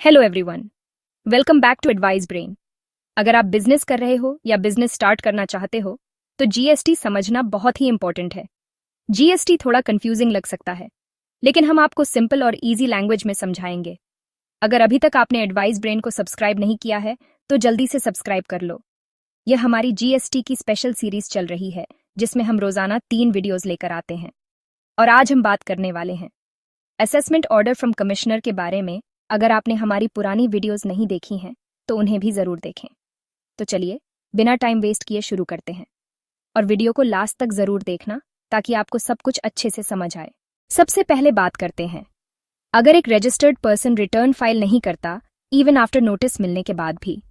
Hello everyone, welcome back to advice brain. अगर आप business कर रहे हो या बिजनेस स्टार्ट करना चाहते हो तो जीएसटी समझना बहुत ही इंपॉर्टेंट है। जीएसटी थोड़ा कंफ्यूजिंग लग सकता है, लेकिन हम आपको सिंपल और इजी लैंग्वेज में समझाएंगे। अगर अभी तक आपने एडवाइस ब्रेन को सब्सक्राइब नहीं किया है तो जल्दी से सब्सक्राइब कर लो। यह हमारी जीएसटी की स्पेशल सीरीज चल रही है जिसमें हम रोजाना 3 वीडियोज लेकर आते हैं। और आज हम बात करने वाले हैं असेसमेंट ऑर्डर फ्रॉम कमिश्नर के बारे में। अगर आपने हमारी पुरानी वीडियोस नहीं देखी हैं तो उन्हें भी जरूर देखें। तो चलिए बिना टाइम वेस्ट किए शुरू करते हैं, और वीडियो को लास्ट तक जरूर देखना ताकि आपको सब कुछ अच्छे से समझ आए। सबसे पहले बात करते हैं, अगर एक रजिस्टर्ड पर्सन रिटर्न फाइल नहीं करता इवन आफ्टर नोटिस मिलने के बाद भी,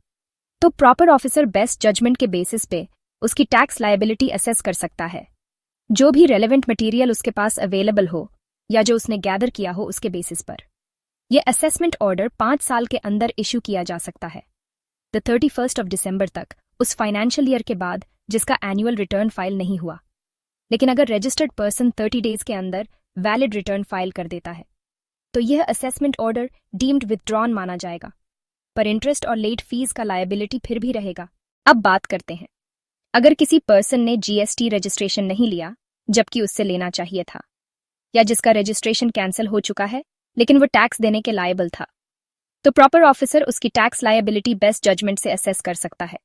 तो प्रॉपर ऑफिसर बेस्ट जजमेंट के बेसिस पे उसकी टैक्स लायबिलिटी असेस कर सकता है। जो भी रेलेवेंट मटेरियल उसके पास अवेलेबल हो या जो उसने गैदर किया हो उसके बेसिस पर यह असेसमेंट ऑर्डर 5 साल के अंदर इशू किया जा सकता है, द 31 दिसंबर तक उस फाइनेंशियल ईयर के बाद जिसका एनुअल रिटर्न फाइल नहीं हुआ। लेकिन अगर रजिस्टर्ड पर्सन 30 डेज के अंदर वैलिड रिटर्न फाइल कर देता है तो यह असेसमेंट ऑर्डर डीम्ड विथड्रॉन माना जाएगा, पर इंटरेस्ट और लेट फीस का लायबिलिटी फिर भी रहेगा। अब बात करते हैं, अगर किसी पर्सन ने जीएसटी रजिस्ट्रेशन नहीं लिया जबकि उससे लेना चाहिए था, या जिसका रजिस्ट्रेशन कैंसिल हो चुका है लेकिन वो टैक्स देने के लायबल था, तो प्रॉपर ऑफिसर उसकी टैक्स लायबिलिटी बेस्ट जजमेंट से असेस कर सकता है।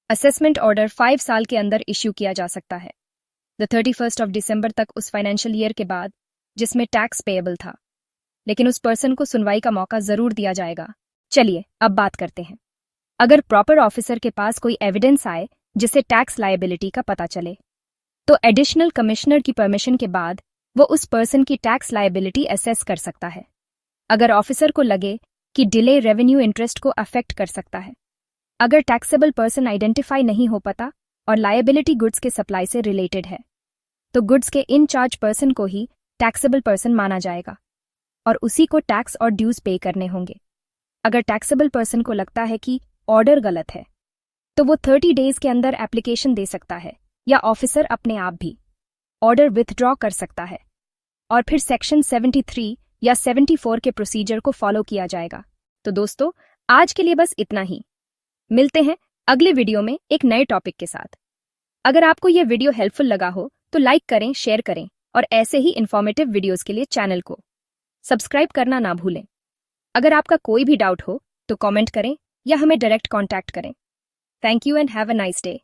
असेसमेंट ऑर्डर 5 साल के अंदर इश्यू किया जा सकता है, द 31 दिसंबर तक उस फाइनेंशियल ईयर के बाद जिसमें टैक्स पेएबल था, लेकिन उस पर्सन को सुनवाई का मौका जरूर दिया जाएगा। चलिए अब बात करते हैं, अगर प्रॉपर ऑफिसर के पास कोई एविडेंस आए जिससे टैक्स लायबिलिटी का पता चले, तो एडिशनल कमिश्नर की परमिशन के बाद वो उस पर्सन की टैक्स लायबिलिटी असेस कर सकता है। अगर ऑफिसर को लगे कि डिले रेवेन्यू इंटरेस्ट को अफेक्ट कर सकता है, अगर टैक्सेबल पर्सन आइडेंटिफाई नहीं हो पाता और लायबिलिटी गुड्स के सप्लाई से रिलेटेड है, तो गुड्स के इनचार्ज पर्सन को ही टैक्सेबल पर्सन माना जाएगा और उसी को टैक्स और ड्यूज पे करने होंगे। अगर टैक्सेबल पर्सन को लगता है कि ऑर्डर गलत है तो वो 30 डेज के अंदर एप्लीकेशन दे सकता है, या ऑफिसर अपने आप भी ऑर्डर विथड्रॉ कर सकता है और फिर सेक्शन 73 या 74 के प्रोसीजर को फॉलो किया जाएगा। तो दोस्तों, आज के लिए बस इतना ही। मिलते हैं अगले वीडियो में एक नए टॉपिक के साथ। अगर आपको यह वीडियो हेल्पफुल लगा हो तो लाइक करें, शेयर करें और ऐसे ही इंफॉर्मेटिव वीडियोस के लिए चैनल को सब्सक्राइब करना ना भूलें। अगर आपका कोई भी डाउट हो तो कमेंट करें या हमें डायरेक्ट कॉन्टैक्ट करें। Thank you and have a nice day.